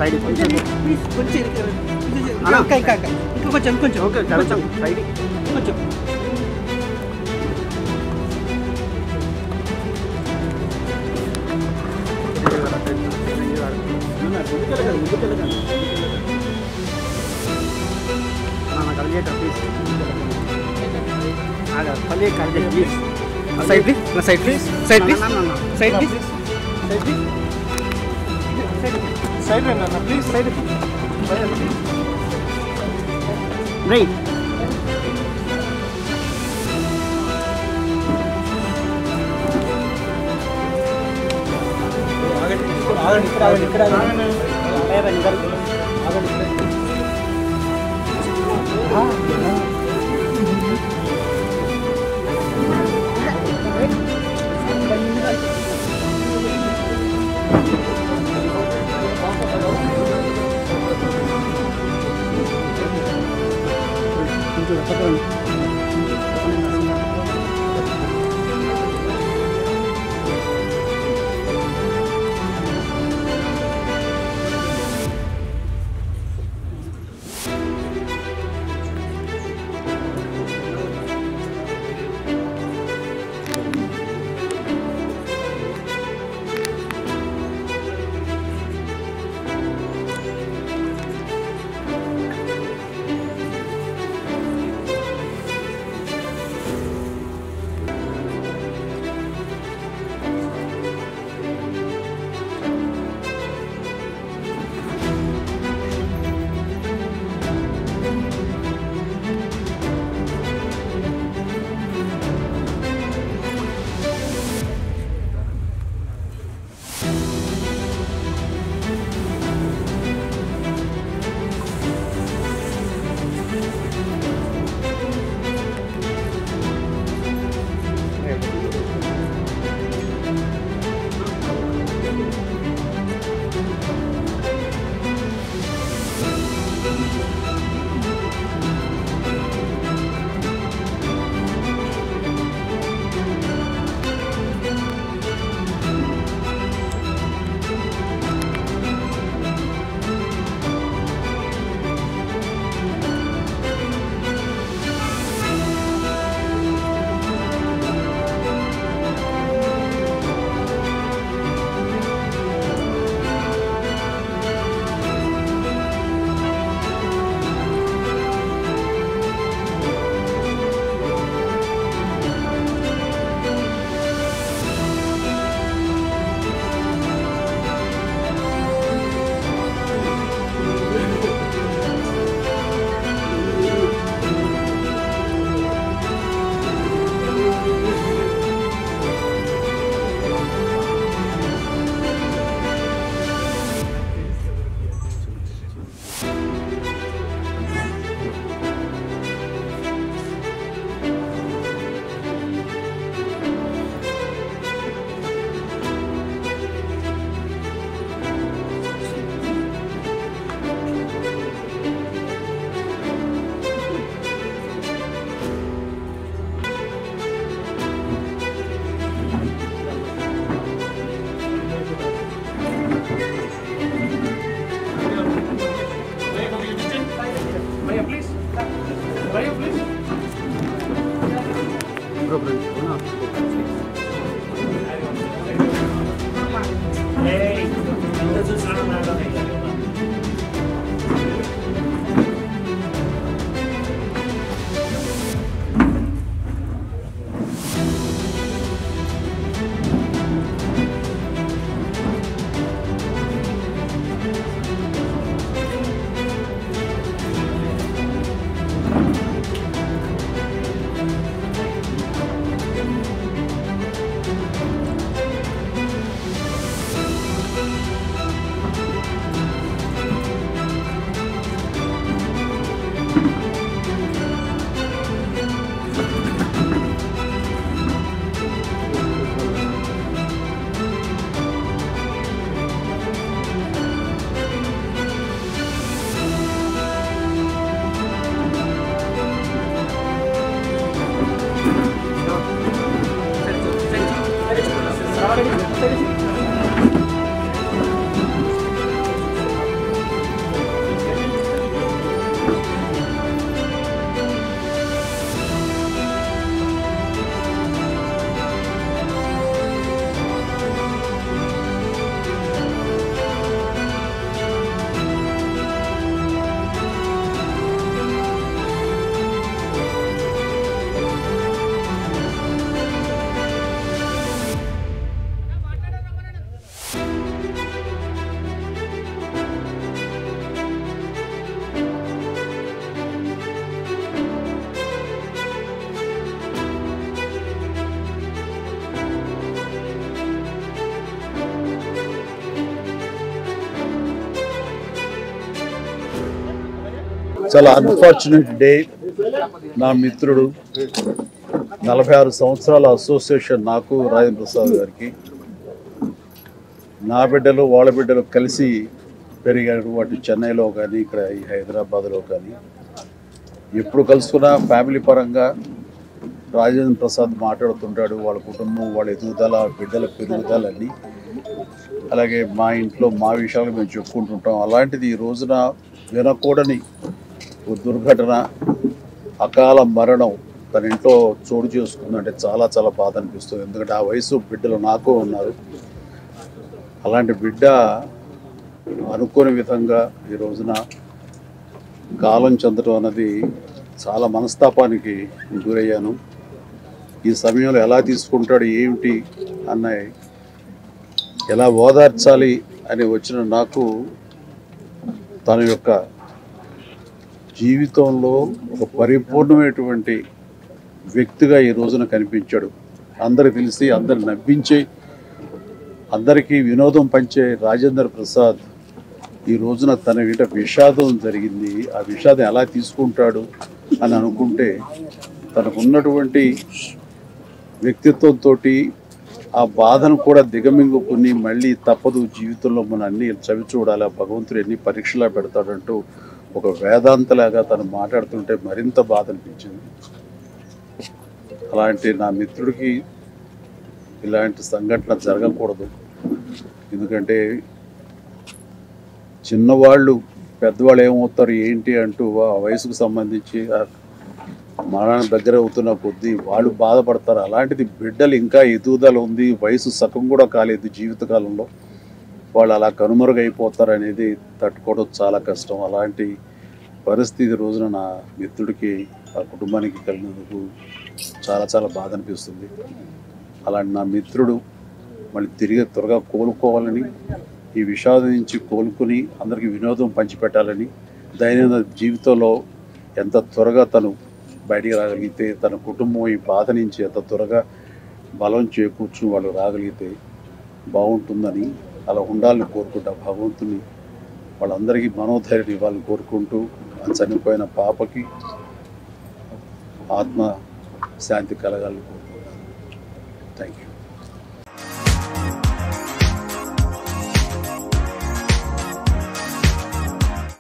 Side కొంచెం please కొంచెం ఇంకా కొంచెం కొంచెం ఓకే కొంచెం సైడ్ కొంచెం కలిగేట ప్లీజ్ పల్లె కలిగే ప్లీజ్ సైడ్ ప్లీజ్ నా side please side please side please side please side రండి ప్లీజ్ సైడ్ రైట్ ఆగండి ఇక్కడ ఆగండి ఇక్కడ ఆగండి చాలా అన్ఫార్చునేట్ డే. నా మిత్రుడు 46 సంవత్సరాల అసోసియేషన్ నాకు రాజేంద్ర ప్రసాద్ గారికి, నా బిడ్డలు వాళ్ళ బిడ్డలు కలిసి పెరిగారు. అటు చెన్నైలో కానీ ఇక్కడ ఈ హైదరాబాద్లో కానీ ఎప్పుడు కలుసుకున్నా ఫ్యామిలీ పరంగా రాజేంద్ర ప్రసాద్ మాట్లాడుతుంటాడు. వాళ్ళ కుటుంబం, వాళ్ళ ఎదుగుదల, బిడ్డల పెరుగుదల అన్నీ, అలాగే మా ఇంట్లో మా విషయాలు మేము చెప్పుకుంటుంటాం. అలాంటిది ఈ రోజున వినకూడని ఓ దుర్ఘటన, అకాల మరణం తన ఇంట్లో చోటు చేసుకుందంటే చాలా చాలా బాధ అనిపిస్తుంది. ఎందుకంటే ఆ వయసు బిడ్డలు నాకు ఉన్నారు. అలాంటి బిడ్డ అనుకోని విధంగా ఈ రోజున కాలం చెందడం అన్నది చాలా మనస్తాపానికి గురయ్యాను. ఈ సమయంలో ఎలా తీసుకుంటాడు, ఏమిటి అన్నవి ఎలా ఓదార్చాలి అని వచ్చిన నాకు తన యొక్క జీవితంలో ఒక పరిపూర్ణమైనటువంటి వ్యక్తిగా ఈ రోజున కనిపించాడు. అందరికి తెలిసి అందరు నవ్వించే, అందరికీ వినోదం పంచే రాజేంద్ర ప్రసాద్ ఈ రోజున తన వీట విషాదం జరిగింది. ఆ విషాదం ఎలా తీసుకుంటాడు అని అనుకుంటే తనకున్నటువంటి వ్యక్తిత్వంతో ఆ బాధను కూడా దిగమింగుకుని మళ్ళీ తప్పదు జీవితంలో మనం అన్ని చవి చూడాలి, భగవంతుడు ఎన్ని పరీక్షలా పెడతాడంటూ ఒక వేదాంతలాగా తను మాట్లాడుతుంటే మరింత బాధ అనిపించింది. అలాంటి నా మిత్రుడికి ఇలాంటి సంఘటన జరగకూడదు. ఎందుకంటే చిన్నవాళ్ళు పెద్దవాళ్ళు ఏమవుతారు ఏంటి అంటూ ఆ వయసుకు సంబంధించి మరణం దగ్గర అవుతున్న కొద్దీ వాళ్ళు బాధపడతారు. అలాంటిది బిడ్డలు ఇంకా ఎదుగుదల ఉంది, వయసు సగం కూడా కాలేదు జీవితకాలంలో, వాళ్ళు అలా కనుమరుగైపోతారు అనేది తట్టుకోవడం చాలా కష్టం. అలాంటి పరిస్థితి రోజున నా మిత్రుడికి, ఆ కుటుంబానికి కలిగినందుకు చాలా చాలా బాధ అనిపిస్తుంది. అలాంటి నా మిత్రుడు మళ్ళీ తిరిగి త్వరగా కోలుకోవాలని, ఈ విషాదం నుంచి కోలుకుని అందరికీ వినోదం పంచిపెట్టాలని, దైనందిన జీవితంలో ఎంత త్వరగా తను బయటికి రాగలిగితే, తన కుటుంబం ఈ బాధ నుంచి ఎంత త్వరగా బలం చేకూర్చుని వాళ్ళు రాగలిగితే బాగుంటుందని, అలా ఉండాలని కోరుకుంటా. భగవంతుని వాళ్ళందరికీ మనోధైర్యం ఇవ్వాలని కోరుకుంటూ, ఆ చనిపోయిన పాపకి ఆత్మ శాంతి కలగాలని కోరుకుంటాను. Thank you.